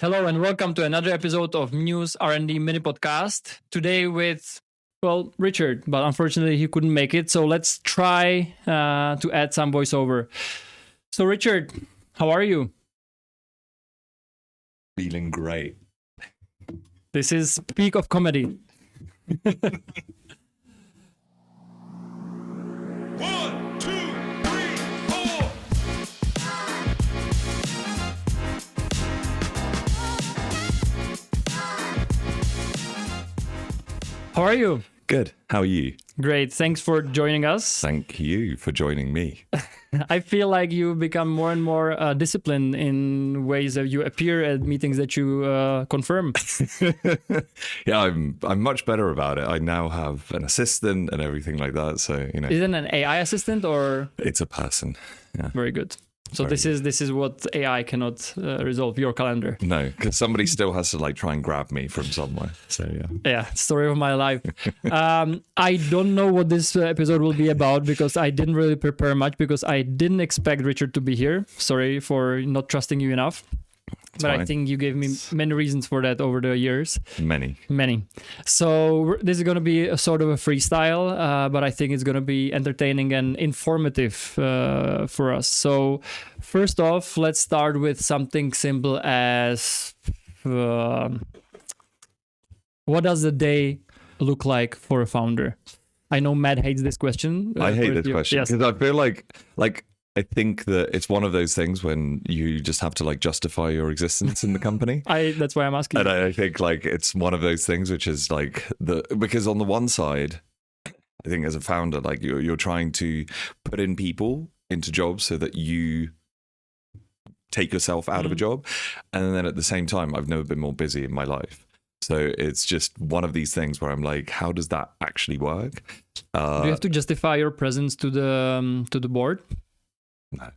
Hello and welcome to another episode of Mews R&D MiniPodcast. Today with, Richard, but unfortunately he couldn't make it. So let's try to add some voiceover. So Richard, how are you? Feeling great. This is peak of comedy. 1, 2, 3, 4. How are you? Good. How are you? Great. Thanks for joining us. Thank you for joining me. I feel like you become more and more disciplined in ways that you appear at meetings that you confirm. Yeah, I'm much better about it. I now have an assistant and everything like that. So, you know. Is it an AI assistant or? It's a person. Yeah. Very good. So this is what AI cannot resolve, your calendar. No, because somebody still has to try and grab me from somewhere. So yeah. Yeah, story of my life. I don't know what this episode will be about because I didn't really prepare much because I didn't expect Richard to be here. Sorry for not trusting you enough. But I think you gave me many reasons for that over the years. Many. So this is going to be a sort of a freestyle, but I think it's going to be entertaining and informative for us. So first off, let's start with something simple as what does the day look like for a founder? I know Matt hates this question. I hate this question because yes. I feel like I think that it's one of those things when you just have to justify your existence in the company. That's why I'm asking. And I think it's one of those things which is because on the one side, I think as a founder, you're trying to put in people into jobs so that you take yourself out of a job. And then at the same time, I've never been more busy in my life. So it's just one of these things where I'm like, how does that actually work? Do you have to justify your presence to the board? No.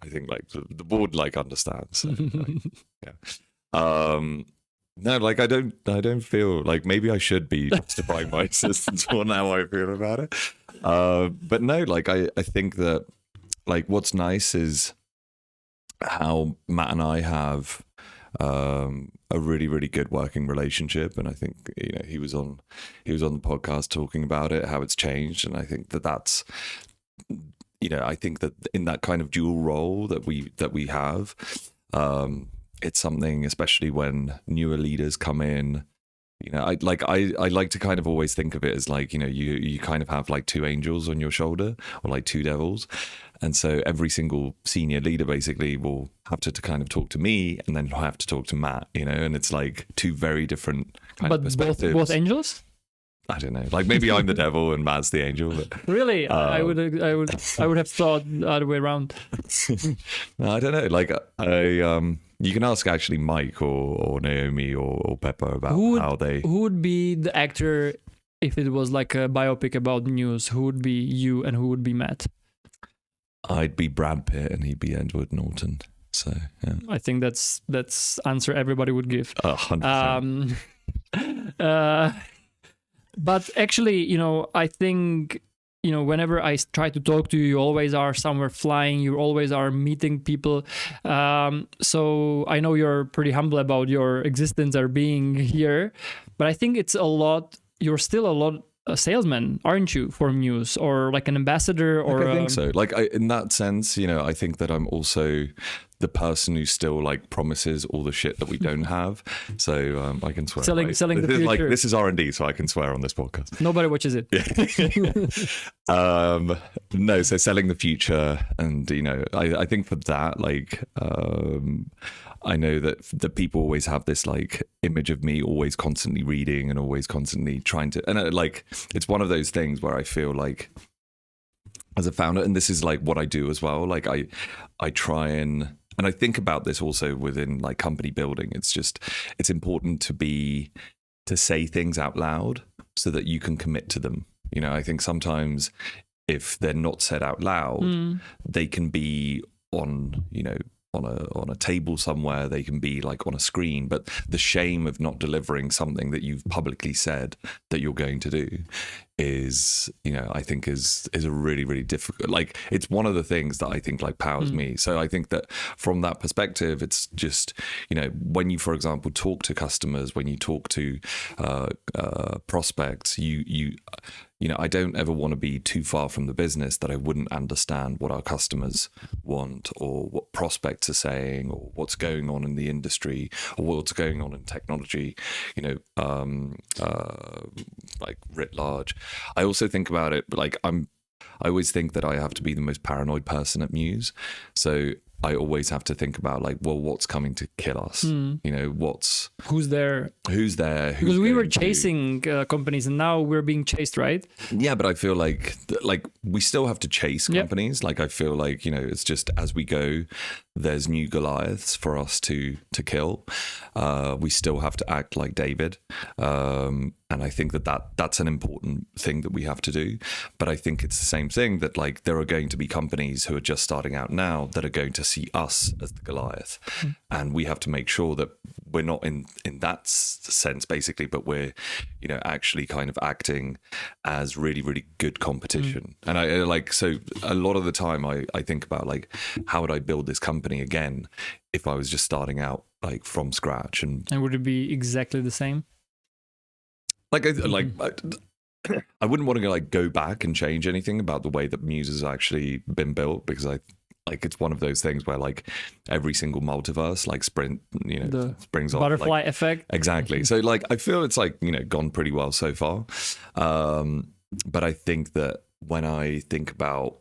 I think the board understands. So, yeah. No, I don't feel like maybe I should be justifying my existence more now I feel about it. But no, I think that what's nice is how Matt and I have a really, really good working relationship. And I think, he was on the podcast talking about it, how it's changed. And I think that's I think that in that kind of dual role that we have, it's something, especially when newer leaders come in. I like to kind of always think of it as you kind of have two angels on your shoulder or two devils, and so every single senior leader basically will have to kind of talk to me and then have to talk to Matt. And it's two very different kind of perspectives. Both angels? I don't know. Maybe I'm the devil and Matt's the angel. But, really, I would have thought the other way around. I don't know. You can ask actually Mike or Naomi or Pepper about how they. Who would be the actor if it was a biopic about news? Who would be you and who would be Matt? I'd be Brad Pitt and he'd be Edward Norton. So yeah. I think that's answer everybody would give. 100%. But actually, I think, whenever I try to talk to you, you always are somewhere flying. You always are meeting people. So I know you're pretty humble about your existence or being here. But I think it's you're still a salesman, aren't you, for Mews, or an ambassador? Or I think so. In that sense, I think that I'm also the person who still promises all the shit that we don't have. So I can swear. Selling the future. This is R&D, so I can swear on this podcast. Nobody watches it. No, so selling the future, and I think for that, I know that people always have this image of me always constantly reading and always constantly trying to, and it's one of those things where I feel as a founder, and this is what I do as well. I try and I think about this also within company building. It's important to say things out loud so that you can commit to them. I think sometimes if they're not said out loud, they can be on a table somewhere, they can be on a screen, but the shame of not delivering something that you've publicly said that you're going to do is, I think is a really, really difficult, like it's one of the things that I think like powers me. So I think that from that perspective, it's just, when you, for example, talk to customers, when you talk to prospects, I don't ever want to be too far from the business that I wouldn't understand what our customers want, or what prospects are saying, or what's going on in the industry, or what's going on in technology, like writ large. I also think about it, like I always think that I have to be the most paranoid person at Mews. So I always have to think about like, well, what's coming to kill us? Who's there? Because we were chasing companies, and now we're being chased, right? Yeah, but I feel like we still have to chase companies. Like I feel like, it's just as we go, there's new Goliaths for us to kill. We still have to act like David. And I think that's an important thing that we have to do. But I think it's the same thing that like there are going to be companies who are just starting out now that are going to see us as the Goliath. And we have to make sure that we're not in that sense, basically, but we're, actually kind of acting as really, really good competition. And I like, so a lot of the time I think about like, how would I build this company again if I was just starting out like from scratch? And would it be exactly the same? I wouldn't want to go back and change anything about the way that Mews has actually been built, because it's one of those things where like every single multiverse like springs off butterfly effect. Exactly. So like I feel it's like gone pretty well so far, but I think that when I think about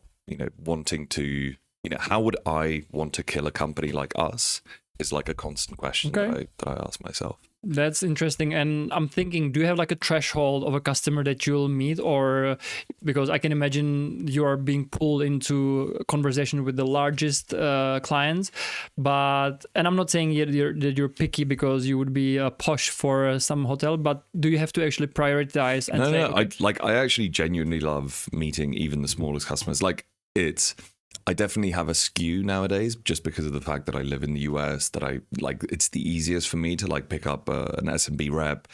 wanting to how would I want to kill a company like us is like a constant question that I ask myself. That's interesting. And I'm thinking, do you have like a threshold of a customer that you'll meet? Or because I can imagine you are being pulled into a conversation with the largest clients, and I'm not saying that you're picky because you would be a posh for some hotel, but do you have to actually prioritize? And I actually genuinely love meeting even the smallest customers. I definitely have a skew nowadays just because of the fact that I live in the US, that it's the easiest for me to like pick up an S&B rep,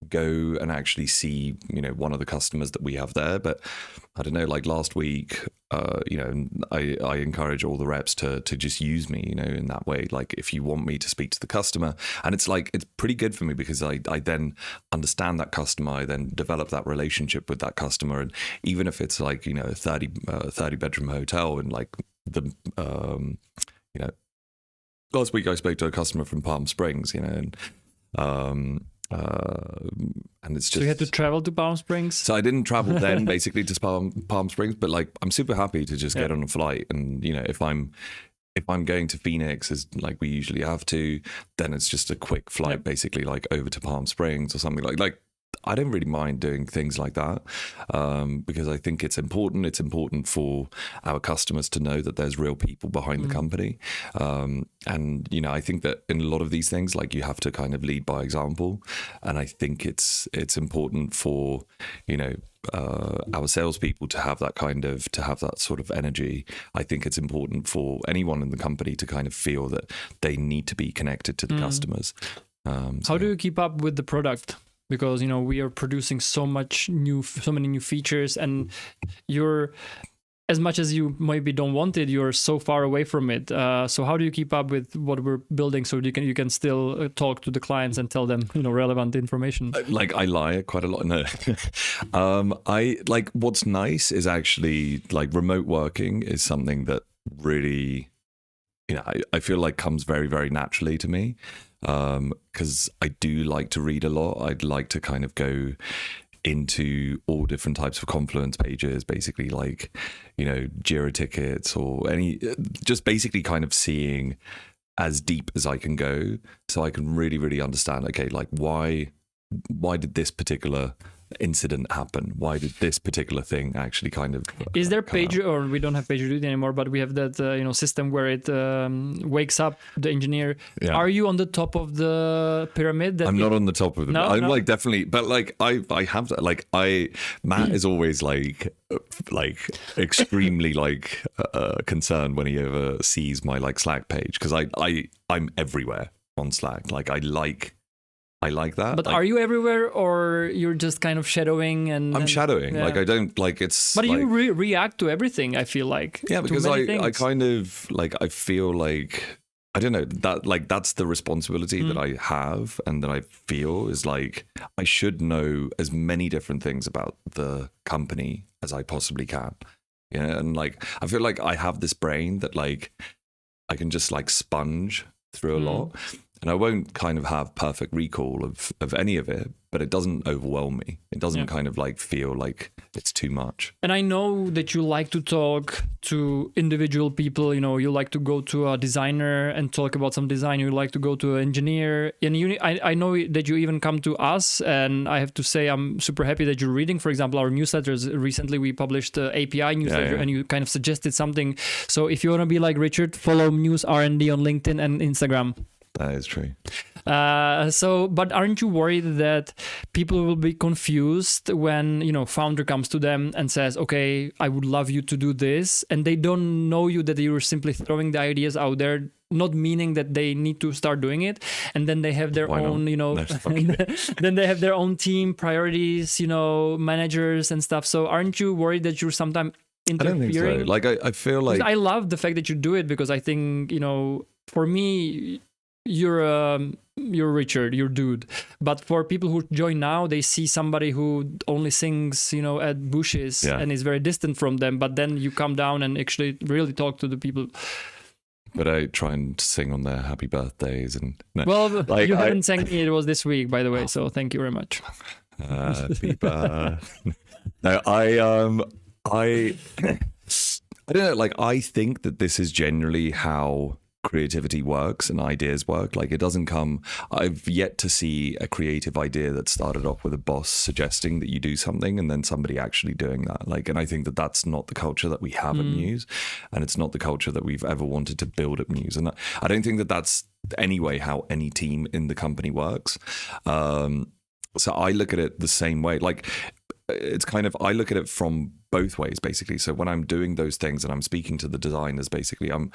go and actually see, one of the customers that we have there. But I don't know, like last week, I encourage all the reps to just use me, in that way. Like if you want me to speak to the customer, and it's pretty good for me because I then understand that customer, I then develop that relationship with that customer. And even if it's like, a 30 bedroom hotel and like last week I spoke to a customer from Palm Springs, and it's just, so you had to travel to Palm Springs. So I didn't travel then basically to Palm Springs, but like I'm super happy to just get on a flight. And if I'm going to Phoenix, as like we usually have to, then it's just a quick flight basically like over to Palm Springs or something like I don't really mind doing things like that, because I think it's important. It's important for our customers to know that there's real people behind the company. And, I think that in a lot of these things, like you have to kind of lead by example. And I think it's important for, our salespeople to have that sort of energy. I think it's important for anyone in the company to kind of feel that they need to be connected to the customers. How do you keep up with the product? Because we are producing so many new features, and you're, as much as you maybe don't want it, you're so far away from it. So how do you keep up with what we're building so you can still talk to the clients and tell them relevant information? I lie quite a lot. No, what's nice is actually like remote working is something that really, I feel like comes very, very naturally to me. Because I do like to read a lot. I'd like to kind of go into all different types of Confluence pages, basically like, Jira tickets or just basically kind of seeing as deep as I can go, so I can really, really understand, okay, like why did this particular incident happen? Why did this particular thing actually kind of is there page out? Or we don't have PagerDuty anymore, but we have that system where it wakes up the engineer. Are you on the top of the pyramid? I'm not on the top of the I'm like definitely, but like I have that, like Matt is always like extremely like concerned when he ever sees my like Slack page, because I'm everywhere on Slack. Like I like I like that. But like, are you everywhere, or you're just kind of shadowing? I'm shadowing. yeah. Like I don't like it's. But like, you react to everything. I feel like yeah, to because many I things. kind of like I feel like I don't know that like that's the responsibility that I have and that I feel is like I should know as many different things about the company as I possibly can. Yeah, and like I feel like I have this brain that like I can just like sponge through a lot. And I won't kind of have perfect recall of any of it, but it doesn't overwhelm me. It doesn't kind of like feel like it's too much. And I know that you like to talk to individual people. You know, you like to go to a designer and talk about some design. You like to go to an engineer. And I know that you even come to us. And I have to say, I'm super happy that you're reading, for example, our newsletters. Recently, we published the API newsletter, and you kind of suggested something. So if you want to be like Richard, follow Mews R&D on LinkedIn and Instagram. That is true. But aren't you worried that people will be confused when, you know, founder comes to them and says, okay, I would love you to do this, and they don't know you, that you're simply throwing the ideas out there, not meaning that they need to start doing it, and then they have their own, you know, then they have their own team priorities, you know, managers and stuff. So aren't you worried that you're sometimes interfering? I don't think so. Like I feel like I love the fact that you do it, because I think, you know, for me, you're Richard, you're dude. But for people who join now, they see somebody who only sings, you know, at bushes and is very distant from them. But then you come down and actually really talk to the people. But I try and sing on their happy birthdays and well, like, you haven't sang me. It was this week, by the way. So thank you very much. Happy birthday. No, I don't know. Like I think that this is generally how creativity works and ideas work. Like it doesn't come, I've yet to see a creative idea that started off with a boss suggesting that you do something and then somebody actually doing that. Like, and I think that that's not the culture that we have at Mews, and it's not the culture that we've ever wanted to build at Mews. And I don't think that that's anyway how any team in the company works. So I look at it the same way. Like it's kind of, I look at it from both ways basically. So when I'm doing those things and I'm speaking to the designers, basically I'm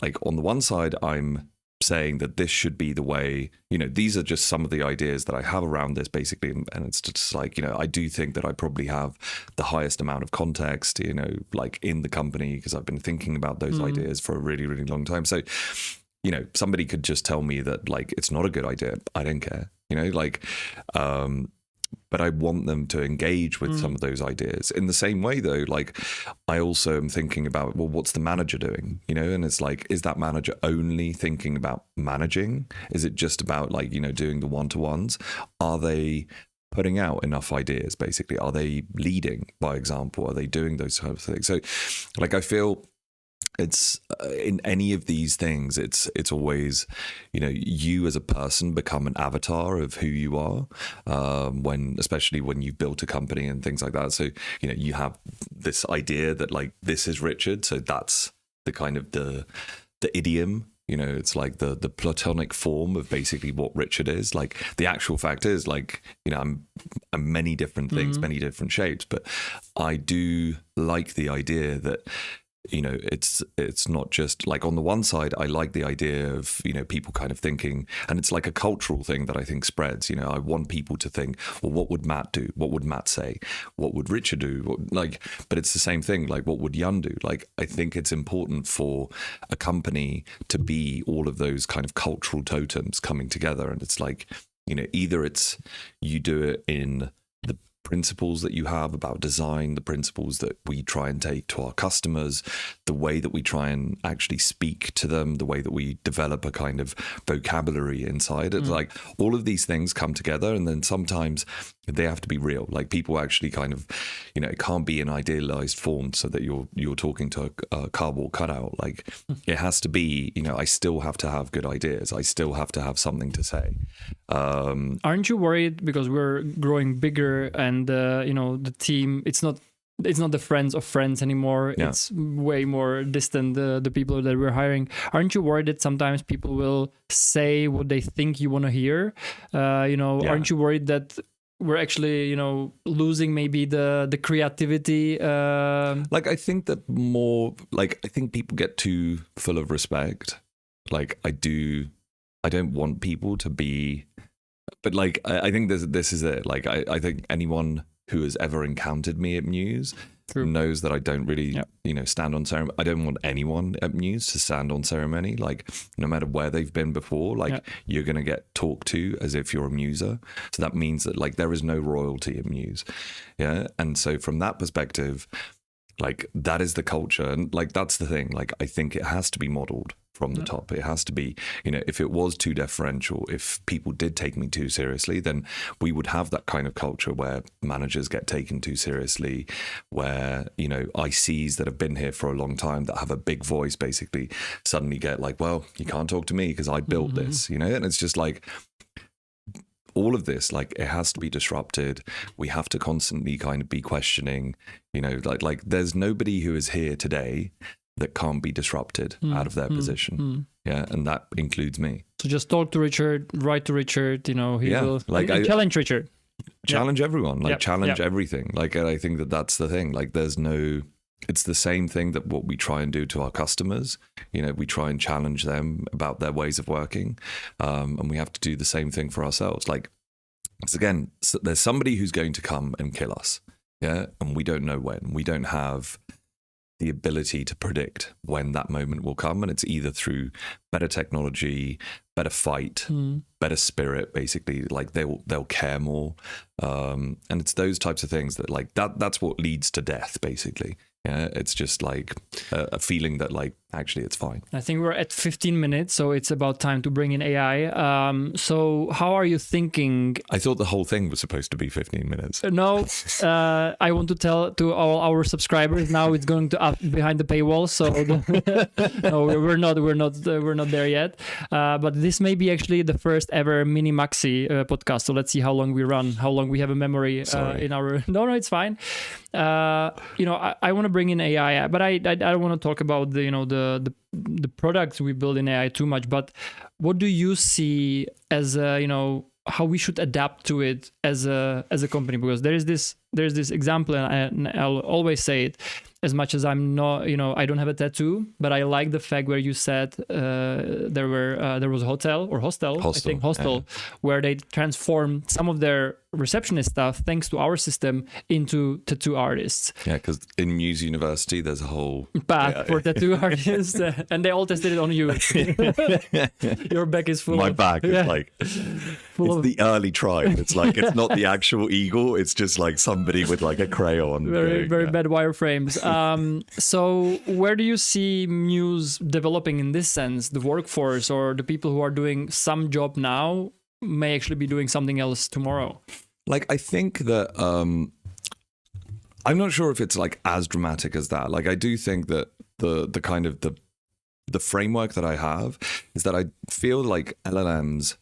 like, on the one side, I'm saying that this should be the way, you know, these are just some of the ideas that I have around this basically. And it's just like, you know, I do think that I probably have the highest amount of context, you know, like in the company, because I've been thinking about those ideas for a really, really long time. So, you know, somebody could just tell me that like, it's not a good idea. I don't care, you know, like, but I want them to engage with some of those ideas. In the same way, though, like I also am thinking about, well, what's the manager doing? You know, and it's like, is that manager only thinking about managing? Is it just about like, you know, doing the one-to-ones? Are they putting out enough ideas, basically? Are they leading by example? Are they doing those types of things? So like, I feel it's in any of these things, it's always, you know, you as a person become an avatar of who you are, especially when you've built a company and things like that. So, you know, you have this idea that like, this is Richard. So that's the kind of the idiom, you know, it's like the platonic form of basically what Richard is. Like the actual fact is like, you know, I'm many different things, many different shapes, but I do like the idea that, you know, it's not just like, on the one side, I like the idea of, you know, people kind of thinking, and it's like a cultural thing that I think spreads, you know, I want people to think, well, what would Matt do? What would Matt say? What would Richard do? But it's the same thing. Like, what would Jan do? Like, I think it's important for a company to be all of those kind of cultural totems coming together. And it's like, you know, either it's you do it in the principles that you have about design, the principles that we try and take to our customers, the way that we try and actually speak to them, the way that we develop a kind of vocabulary inside. It's like all of these things come together, and then sometimes they have to be real. Like people actually kind of, you know, it can't be an idealized form so that you're talking to a cardboard cutout. Like it has to be, you know, I still have to have good ideas. I still have to have something to say. Aren't you worried because we're growing bigger and you know, the team, it's not the friends of friends anymore. Yeah. It's way more distant, the people that we're hiring. Aren't you worried that sometimes people will say what they think you want to hear? You know, aren't you worried that we're actually, you know, losing maybe the creativity? Like I think that more, like I think people get too full of respect. Like I don't want people to be but like I think this is it. Like I think anyone who has ever encountered me at Mews True. knows that I don't really, stand on ceremony. I don't want anyone at Mews to stand on ceremony. Like no matter where they've been before, like you're going to get talked to as if you're a Mewser. So that means that like there is no royalty at Mews. Yeah. And so from that perspective, like that is the culture. And like, that's the thing. Like, I think it has to be modeled from the top. It has to be, if it was too deferential, if people did take me too seriously, then we would have that kind of culture where managers get taken too seriously, where, ICs that have been here for a long time that have a big voice basically suddenly get like, well, you can't talk to me because I built this, and it's just like, all of this, like it has to be disrupted. We have to constantly kind of be questioning, like there's nobody who is here today that can't be disrupted out of their position. Yeah. And that includes me. So just talk to Richard, write to Richard, he will and challenge Richard. Challenge everyone, challenge everything. Like, I think that's the thing. Like it's the same thing that what we try and do to our customers. We try and challenge them about their ways of working. And we have to do the same thing for ourselves. Like, again, there's somebody who's going to come and kill us. Yeah. And we don't know when. We don't have the ability to predict when that moment will come. And it's either through better technology, better fight, better spirit, basically, like they'll care more. And it's those types of things that like, that's what leads to death, basically. Yeah, it's just like a feeling that like, actually it's fine. I think we're at 15 minutes, so it's about time to bring in AI. So how are you thinking? I thought the whole thing was supposed to be 15 minutes. No, I want to tell to all our subscribers now it's going to up behind the paywall. So no, we're not there yet. But this may be actually the first ever mini maxi podcast. So let's see how long we run, how long we have a memory in our. No, it's fine. I want to bring in AI, but I don't want to talk about the products we build in AI too much. But what do you see as how we should adapt to it as a company? Because there's this example, and I'll always say it. As much as I'm not, I don't have a tattoo, but I like the fact where you said there was a hostel, where they transformed some of their receptionist stuff thanks to our system into tattoo artists. Yeah, because in Mews University there's a whole path for tattoo artists, and they all tested it on you. Your back is full. My back is like it's the early tribe. It's like it's not the actual eagle. It's just like somebody with like a crayon. Very bad wireframes. So where do you see Mews developing in this sense? The workforce or the people who are doing some job now may actually be doing something else tomorrow. Like, I think that I'm not sure if it's like as dramatic as that. Like, I do think that the kind of the framework that I have is that I feel like LLMs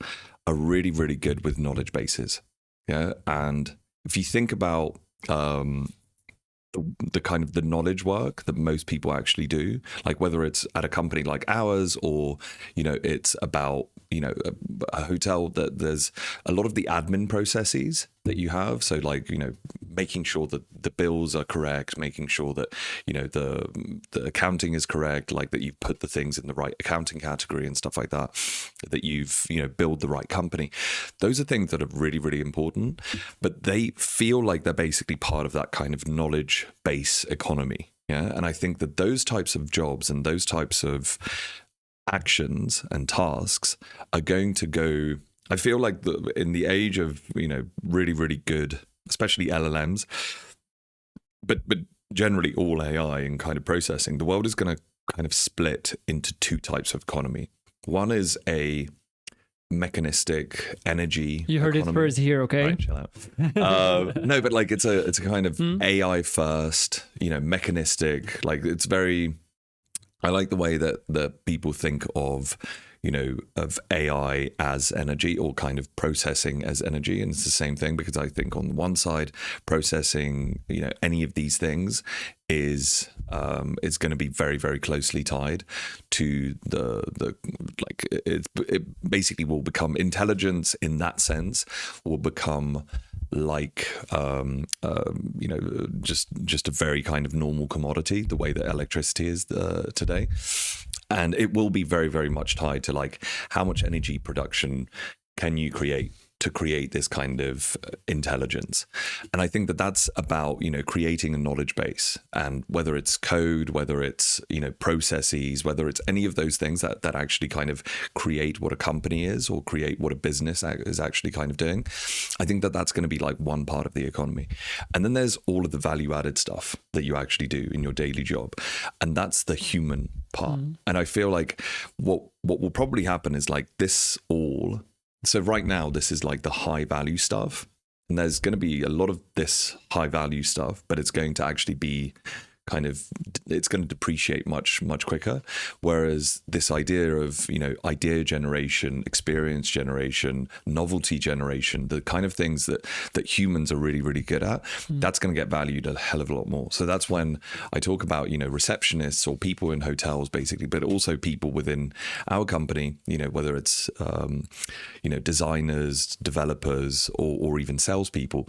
are really, really good with knowledge bases. Yeah. And if you think about the kind of the knowledge work that most people actually do, like whether it's at a company like ours or, it's about, a hotel, that there's a lot of the admin processes that you have. So like, making sure that the bills are correct, making sure that, the accounting is correct, like that you've put the things in the right accounting category and stuff like that, that you've, build the right company. Those are things that are really, really important, but they feel like they're basically part of that kind of knowledge base economy. Yeah. And I think that those types of jobs and those types of actions and tasks are going to go, I feel like in the age of, really, really good, especially LLMs, but generally all AI and kind of processing, the world is going to kind of split into two types of economy. One is a mechanistic energy. You heard economy. It first here, okay? Right, chill out. No, but like it's a kind of AI first, mechanistic. Like it's very. I like the way that people think of, of AI as energy or kind of processing as energy. And it's the same thing, because I think on the one side, processing, any of these things is going to be very, very closely tied to the like it basically will become intelligence in that sense, will become like just a very kind of normal commodity, the way that electricity is today. And it will be very, very much tied to like how much energy production can you create to create this kind of intelligence. And I think that that's about, creating a knowledge base, and whether it's code, whether it's, processes, whether it's any of those things that actually kind of create what a company is or create what a business is actually kind of doing. I think that that's going to be like one part of the economy. And then there's all of the value added stuff that you actually do in your daily job. And that's the human part. And I feel like what will probably happen is like this all. So right now, this is like the high value stuff. And there's going to be a lot of this high value stuff, but it's going to actually be it's going to depreciate much, much quicker. Whereas this idea of, idea generation, experience generation, novelty generation, the kind of things that humans are really, really good at, that's going to get valued a hell of a lot more. So that's when I talk about, receptionists or people in hotels, basically, but also people within our company, whether it's, designers, developers, or even salespeople,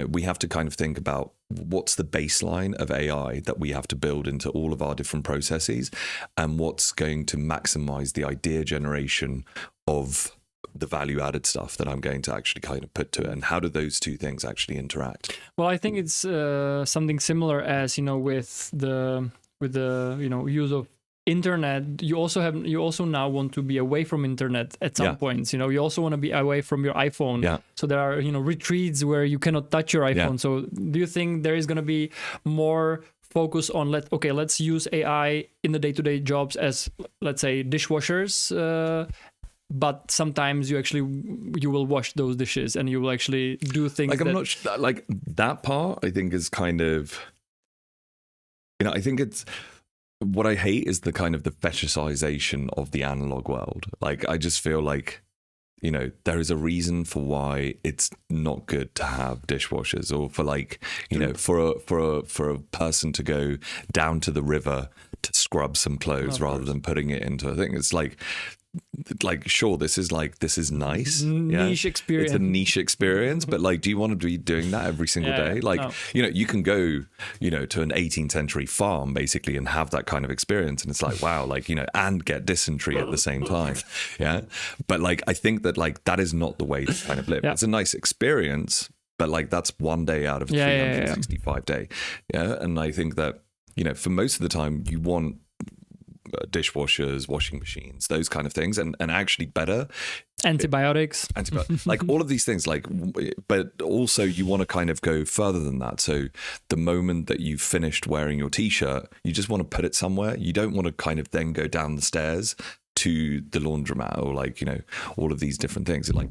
we have to kind of think about what's the baseline of AI that we have to build into all of our different processes, and what's going to maximize the idea generation of the value added stuff that I'm going to actually kind of put to it, and how do those two things actually interact? Well, I think it's something similar as with the use of internet. You also now want to be away from internet at some points. You also want to be away from your iPhone. Yeah. So there are retreats where you cannot touch your iPhone. Yeah. So do you think there is going to be more focus on let's use AI in the day-to-day jobs as, let's say, dishwashers, but sometimes you will wash those dishes and you will actually do things like I'm not like that part. I think is kind of, I think it's, what I hate is the kind of the fetishization of the analog world. Like, I just feel like, there is a reason for why it's not good to have dishwashers, or for like, for a person to go down to the river to scrub some clothes rather than putting it into a thing. It's like sure, this is nice, niche experience. It's a niche experience, but like, do you want to be doing that every single day? Like, no. You can go to an 18th century farm basically and have that kind of experience, and it's like, wow, like, and get dysentery at the same time. But like, I think that like that is not the way to kind of live. It's a nice experience, but like that's one day out of 365 day. And I think that for most of the time you want dishwashers, washing machines, those kind of things, and actually better antibiotics, like all of these things, like, but also you want to kind of go further than that. So the moment that you've finished wearing your t-shirt, you just want to put it somewhere. You don't want to kind of then go down the stairs to the laundromat, or like, all of these different things. Like,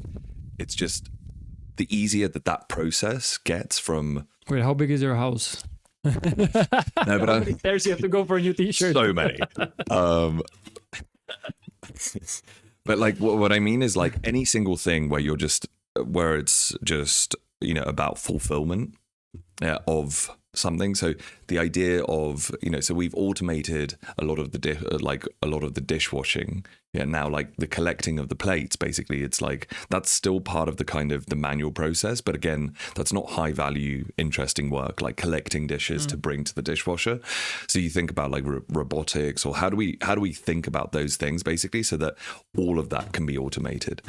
it's just the easier that process gets from. Wait, how big is your house? No, but there's you have to go for a new t-shirt. So many. But like what I mean is like any single thing where it's just about fulfillment of something. So the idea of so we've automated a lot of the dishwashing. Now like the collecting of the plates, basically it's like that's still part of the kind of the manual process, but again, that's not high value interesting work like collecting dishes to bring to the dishwasher. So you think about like robotics, or how do we think about those things basically so that all of that can be automated.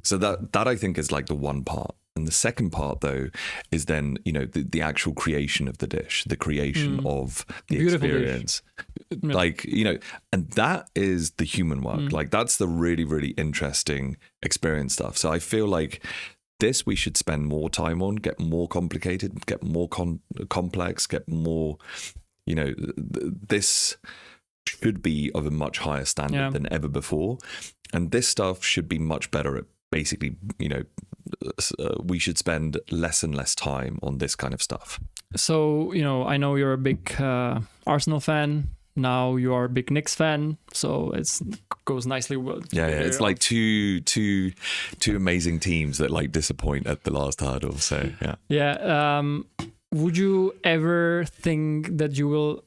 So that I think is like the one part. And the second part, though, is then, the actual creation of the dish, the creation of the beautiful experience. Dish. Like, and that is the human work. Like, that's the really, really interesting experience stuff. So I feel like this we should spend more time on, get more complicated, get more complex, get more, this should be of a much higher standard than ever before. And this stuff should be much better at basically, we should spend less and less time on this kind of stuff. So, I know you're a big Arsenal fan. Now you are a big Knicks fan. So it goes nicely. Yeah. It's like two amazing teams that like disappoint at the last hurdle. So, yeah. Yeah. Would you ever think that you will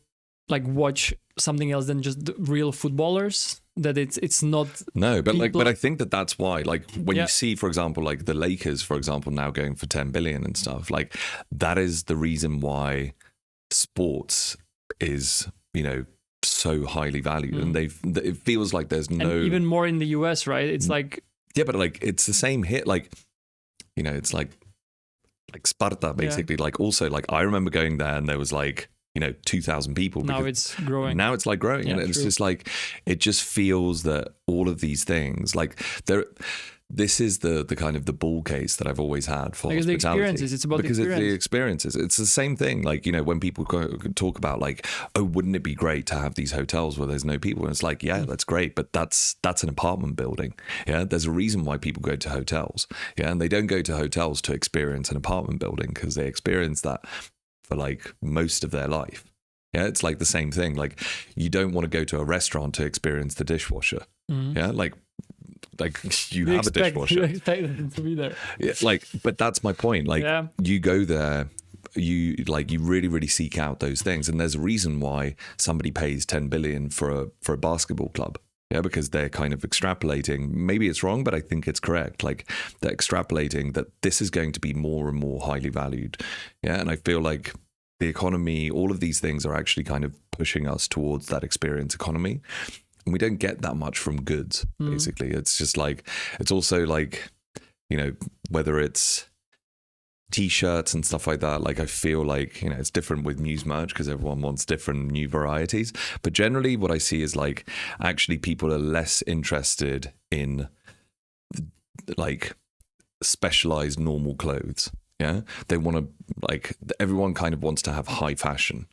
like watch something else than just real footballers? That it's not but I think that's why, like, when you see, for example, like the Lakers, for example, now going for 10 billion and stuff, like that is the reason why sports is so highly valued. And it feels like there's no, and even more in the US, right? It's like but like it's the same hit. Like it's like Sparta, basically. Like also, like I remember going there and there was like, 2,000 people. Now it's growing. Now it's like growing. And it's just like, it just feels that all of these things, like this is the kind of the bull case that I've always had for because hospitality. the experiences, it's about because the it's the experiences. It's the same thing. Like, when people talk about like, oh, wouldn't it be great to have these hotels where there's no people? And it's like, yeah, that's great. But that's an apartment building. Yeah. There's a reason why people go to hotels. Yeah. And they don't go to hotels to experience an apartment building because they experience that for like most of their life. Yeah. It's like the same thing. Like you don't want to go to a restaurant to experience the dishwasher. Mm-hmm. Yeah. Like you have a dishwasher. You expect them to be there. Yeah, but that's my point. Like you go there, you really, really seek out those things. And there's a reason why somebody pays 10 billion for a basketball club. Yeah, because they're kind of extrapolating. Maybe it's wrong, but I think it's correct. Like they're extrapolating that this is going to be more and more highly valued. Yeah, and I feel like the economy, all of these things are actually kind of pushing us towards that experience economy. And we don't get that much from goods, basically. It's just like, it's also like, whether it's T-shirts and stuff like that, like I feel like, it's different with Mews merch because everyone wants different new varieties. But generally what I see is like, actually people are less interested in like specialized normal clothes. Yeah. They want to like, everyone kind of wants to have high fashion.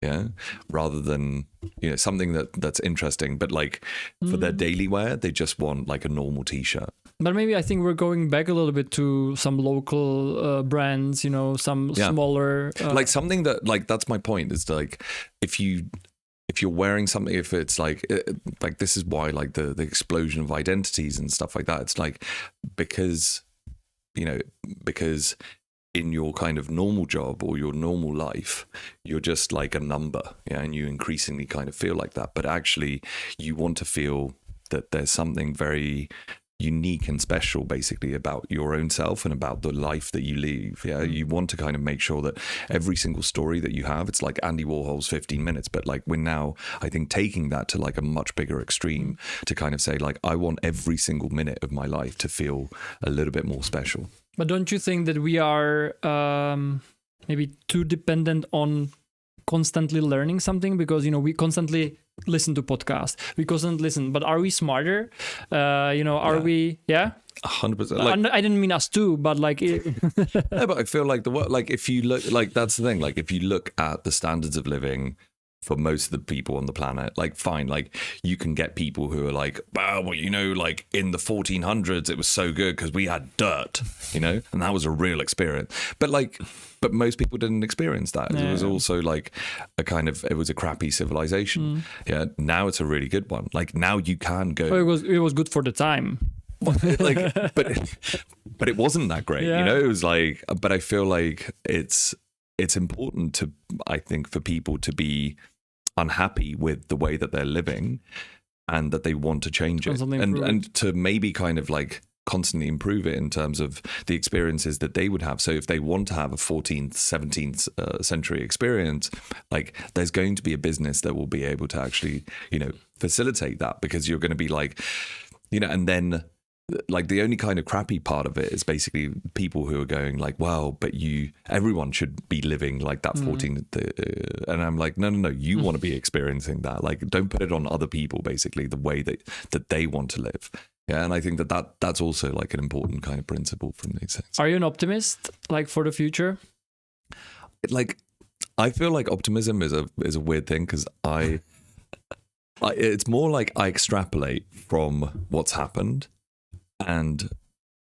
Yeah, rather than something that's interesting, but like for their daily wear, they just want like a normal T-shirt. But maybe I think we're going back a little bit to some local brands, some smaller, like something that like that's my point. Is like if you're wearing something, if it's like this is why like the explosion of identities and stuff like that. It's like because in your kind of normal job or your normal life, you're just like a number, and you increasingly kind of feel like that. But actually, you want to feel that there's something very unique and special, basically, about your own self and about the life that you live. Yeah, you want to kind of make sure that every single story that you have, it's like Andy Warhol's 15 minutes, but like we're now, I think, taking that to like a much bigger extreme to kind of say like, I want every single minute of my life to feel a little bit more special. But don't you think that we are maybe too dependent on constantly learning something? Because, we constantly listen to podcasts. We constantly listen. But are we smarter? Are we? Yeah? 100%. I didn't mean us too, but like... No, but I feel like if you look, like that's the thing. Like if you look at the standards of living for most of the people on the planet, like fine, like you can get people who are like, wow, well, like in the 1400s it was so good because we had dirt, and that was a real experience. But most people didn't experience that. It was also like it was a crappy civilization. Yeah, now it's a really good one. Like now you can go. Well, it was good for the time. Like, but it wasn't that great. It was like, but I feel like it's important to, I think, for people to be unhappy with the way that they're living and that they want to change it and to maybe kind of like constantly improve it in terms of the experiences that they would have. So if they want to have a 14th, 17th century experience, like there's going to be a business that will be able to actually, facilitate that, because you're going to be like, and then like the only kind of crappy part of it is basically people who are going like, wow, but everyone should be living like that 14th. And I'm like, no, you want to be experiencing that. Like, don't put it on other people, basically, the way that they want to live. Yeah. And I think that's also like an important kind of principle from these things. Are you an optimist, like for the future? Like, I feel like optimism is a weird thing because it's more like I extrapolate from what's happened. And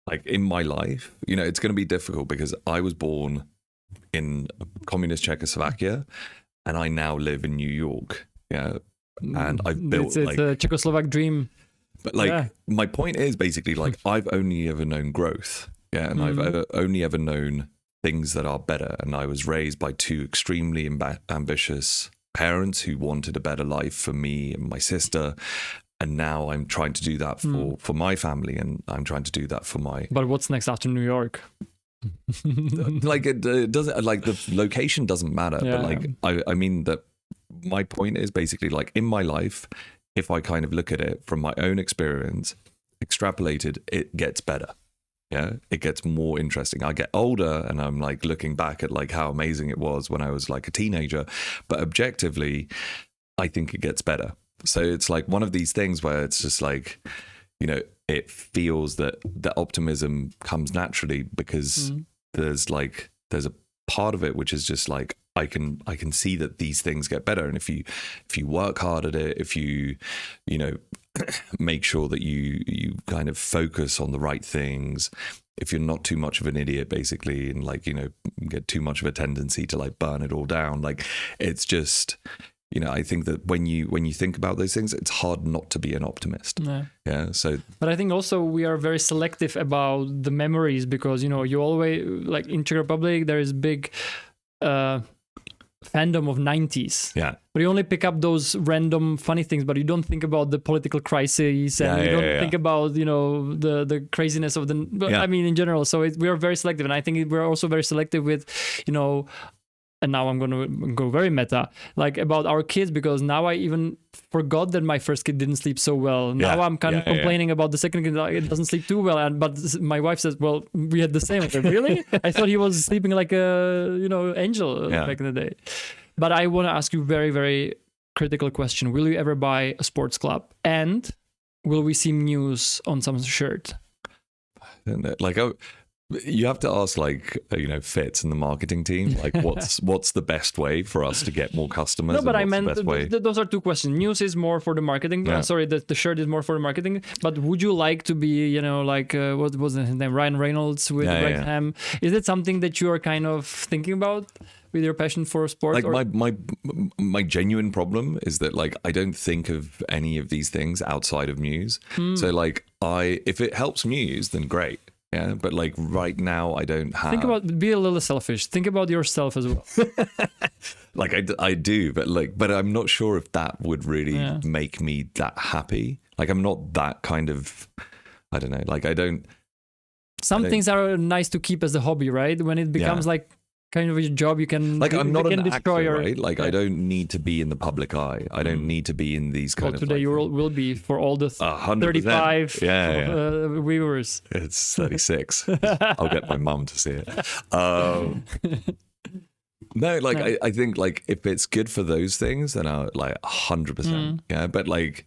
like in my life, it's going to be difficult because I was born in communist Czechoslovakia and I now live in New York. Yeah. And I've built it's a Czechoslovak dream. But like my point is basically like I've only ever known growth. Yeah. And I've only ever known things that are better. And I was raised by two extremely ambitious parents who wanted a better life for me and my sister. And now I'm trying to do that for my family, and I'm trying to do that for my... But what's next after New York? Like it doesn't, like the location doesn't matter. Yeah. But like, I mean that my point is basically like in my life, if I kind of look at it from my own experience, extrapolated, it gets better. yeah, it gets more interesting. I get older and I'm like looking back at like how amazing it was when I was like a teenager, but objectively I think it gets better. So it's like one of these things where it's just like, you know, it feels that the optimism comes naturally because there's a part of it which is just like I can see that these things get better, and if you work hard at it, if you know make sure that you kind of focus on the right things, if you're not too much of an idiot basically, and like, you know, get too much of a tendency to like burn it all down, like it's just, you know, I think that when you think about those things, it's hard not to be an optimist. Yeah. So, but I think also we are very selective about the memories because, you know, you always like in Czech Republic there is big fandom of 90s. Yeah. But you only pick up those random funny things, but you don't think about the political crises and you don't think about, you know, the craziness of I mean, in general. So we are very selective, and I think we're also very selective with, you know. And now I'm going to go very meta, like about our kids, because now I even forgot that my first kid didn't sleep so well. Now I'm kind of complaining about the second kid, like, it doesn't sleep too well. But my wife says, well, we had the same. I said, really? I thought he was sleeping like a, you know, angel back in the day. But I want to ask you a very, very critical question. Will you ever buy a sports club? And will we see Mews on some shirt? Like, you have to ask, like, you know, Fitz and the marketing team, like, what's the best way for us to get more customers? No, but I meant those are two questions. News is more for the marketing. Sorry, the shirt is more for the marketing. But would you like to be, you know, like what was his name, Ryan Reynolds with Wrexham? Is it something that you are kind of thinking about with your passion for sports? Like my genuine problem is that like I don't think of any of these things outside of Mews. So like if it helps Mews, then great. Yeah, but like right now, I don't have. Be a little selfish. Think about yourself as well. Like I do, but I'm not sure if that would really make me that happy. Like I'm not that kind of, I don't know. Like I don't. Some things are nice to keep as a hobby, right? When it becomes like kind of a job, you can like I'm not an actor, right? Like I don't need to be in the public eye. I don't need to be in these kind of. Today you will be for all the 35 viewers. It's 36. I'll get my mum to see it. No, like I think like if it's good for those things, then I like 100%. Yeah, but like,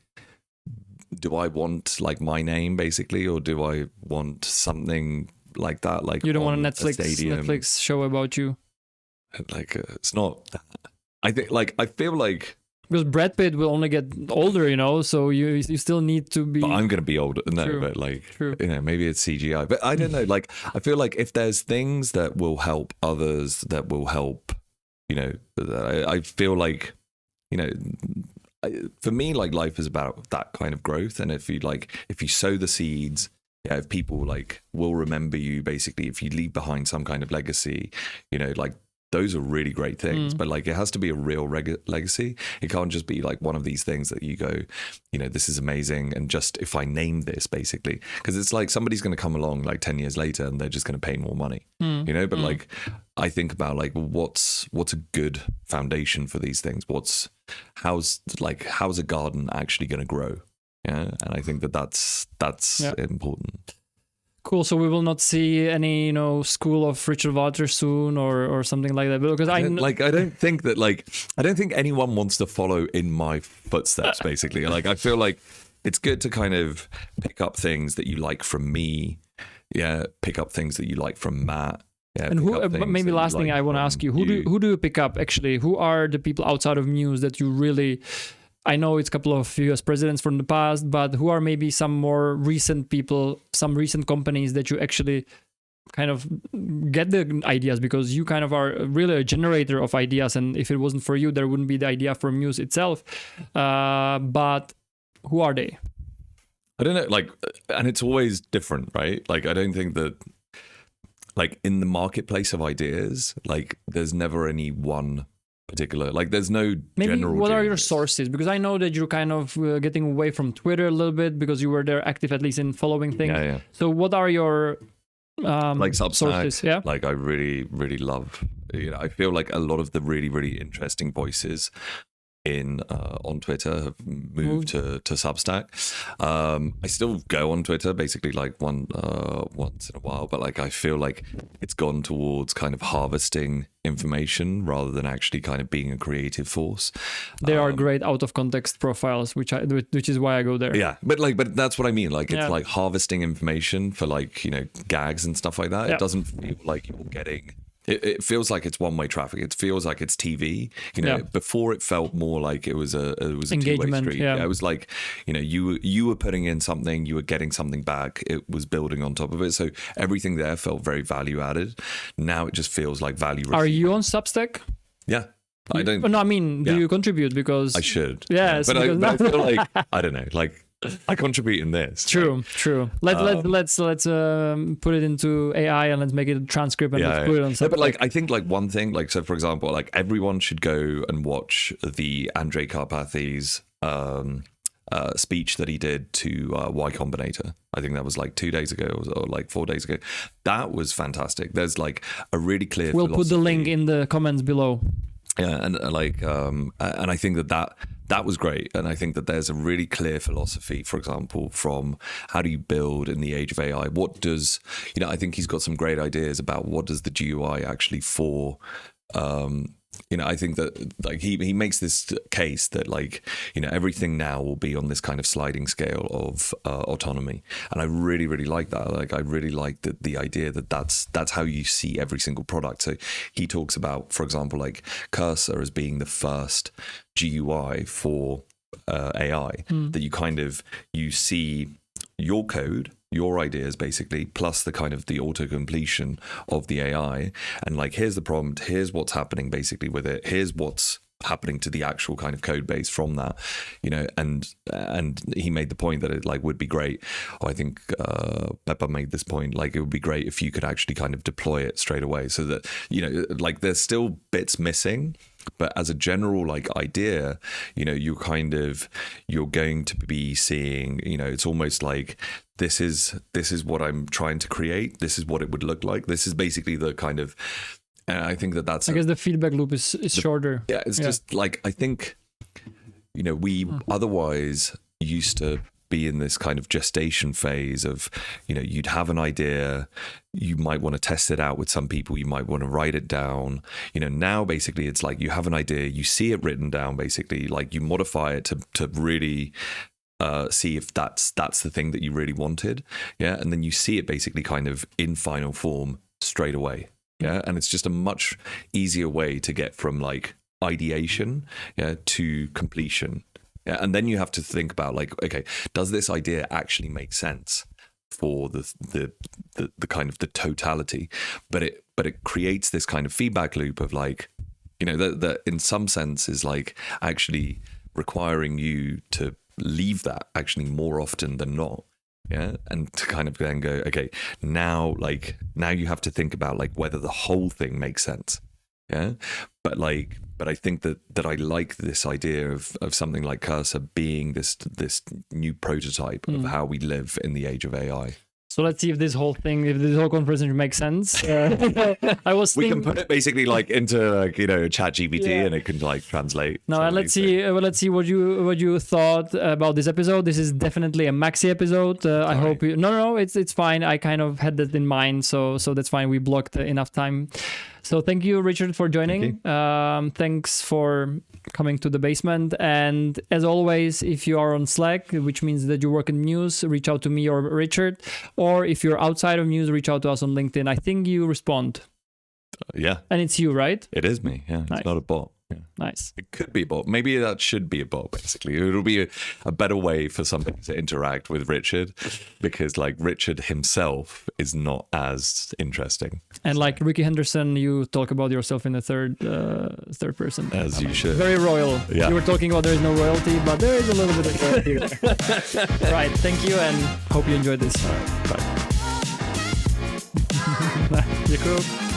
do I want like my name basically, or do I want something like that? Like you don't want a Netflix show about you. Like it's not. I think like I feel like because Brad Pitt will only get older, you know. So you still need to be. But I'm gonna be older. No, True. But like True. You know, maybe it's CGI. But I don't know. Like I feel like if there's things that will help others, that will help. You know, I feel like, you know. For me, like life is about that kind of growth, and if you sow the seeds, if people like will remember you, basically, if you leave behind some kind of legacy, you know, like those are really great things. But like it has to be a real legacy. It can't just be like one of these things that you go, you know, this is amazing, and just if I name this, basically, because it's like somebody's going to come along like 10 years later and they're just going to pay more money, you know. But like I think about like what's a good foundation for these things. How's a garden actually going to grow? Yeah, and I think that's important. Cool. So we will not see any, you know, school of Richard Valtr soon or something like that. Because I don't think anyone wants to follow in my footsteps. Basically, like I feel like it's good to kind of pick up things that you like from me. Yeah, pick up things that you like from Matt. Yeah, and maybe last thing I want to ask you, who do you pick up actually? Who are the people outside of Mews that you really? I know it's a couple of US presidents from the past, but who are maybe some more recent people, some recent companies that you actually kind of get the ideas, because you kind of are really a generator of ideas, and if it wasn't for you, there wouldn't be the idea for Mews itself. But who are they? I don't know, like, and it's always different, right? Like, I don't think that, like, in the marketplace of ideas, like, there's never any one particular, like there's no general what genius. Are your sources? Because I know that you're kind of getting away from Twitter a little bit because you were there active, at least in following things. So what are your like sources? Yeah, like I really love, you know, I feel like a lot of the really interesting voices in on Twitter have moved to Substack. I still go on Twitter basically like once in a while, but like I feel like it's gone towards kind of harvesting information rather than actually kind of being a creative force. There are great out of context profiles, which is why I go there. Yeah, but that's what I mean. Like it's like harvesting information for like, you know, gags and stuff like that. Yeah. It doesn't feel like you're getting. It feels like it's one-way traffic. It feels like it's TV. You know, before it felt more like it was a Engagement, two-way street. yeah. It was like, you know, you were putting in something, you were getting something back. It was building on top of it. So everything there felt very value added. Now it just feels like value. Are you on Substack? Yeah. I don't. No, I mean, do you contribute? Because I should. Yes, but I feel like I don't know. Like I contribute in this. True. Let's put it into AI and let's make it a transcript and let's put it on Substack. Yeah, but like I think like one thing, like so for example, like everyone should go and watch the Andrei Karpathy's speech that he did to Y Combinator. I think that was like 2 days ago or like 4 days ago. That was fantastic. There's like a really clear. We'll put the link in the comments below. Yeah, and like, and I think that was great, and I think that there's a really clear philosophy, for example, from how do you build in the age of AI? What does, you know, I think he's got some great ideas about what does the GUI actually for. You know, I think that like he makes this case that like, you know, everything now will be on this kind of sliding scale of autonomy, and I really like that. Like I really like the idea that that's how you see every single product. So he talks about, for example, like Cursor as being the first GUI for AI that you see your code, your ideas basically, plus the kind of the auto completion of the AI, and like here's the prompt, here's what's happening basically with it, here's what's happening to the actual kind of code base from that, you know, and he made the point that it like would be great. I think Peppa made this point, like it would be great if you could actually kind of deploy it straight away, so that, you know, like there's still bits missing, but as a general like idea, you know, you're going to be seeing, you know, it's almost like this is what I'm trying to create, this is what it would look like, this is basically the kind of, and I think I guess the feedback loop is shorter. Yeah, it's just like, I think, you know, we otherwise used to be in this kind of gestation phase of, you know, you'd have an idea, you might want to test it out with some people, you might want to write it down. You know, now basically it's like you have an idea, you see it written down, basically, like you modify it to really see if that's the thing that you really wanted. Yeah. And then you see it basically kind of in final form straight away. Yeah. And it's just a much easier way to get from like ideation to completion. Yeah, and then you have to think about like, okay, does this idea actually make sense for the kind of the totality? But it creates this kind of feedback loop of like, you know, that in some sense is like actually requiring you to leave that actually more often than not. Yeah, and to kind of then go, okay, now you have to think about like whether the whole thing makes sense. Yeah, but I think that I like this idea of something like Cursor being this new prototype of how we live in the age of AI. So let's see if this whole conversation makes sense. We can put it basically like into like, you know, ChatGPT and it can like translate. No, and let's see what you thought about this episode. This is definitely a maxi episode. I hope you. No, it's fine. I kind of had that in mind, so that's fine. We blocked enough time. So thank you, Richard, for joining. Thanks for coming to the basement. And as always, if you are on Slack, which means that you work in Mews, reach out to me or Richard. Or if you're outside of Mews, reach out to us on LinkedIn. I think you respond. Yeah. And it's you, right? It is me. Yeah. Nice. It's not a bot. Yeah. Nice. It could be a bot. Maybe that should be a bot, basically. It'll be a better way for somebody to interact with Richard, because like Richard himself is not as interesting. And like Ricky Henderson, you talk about yourself in the third person. As you should. Very royal. Yeah. You were talking about there is no royalty, but there is a little bit of royalty there. Right. Thank you, and hope you enjoyed this. All right. Bye. You're cool.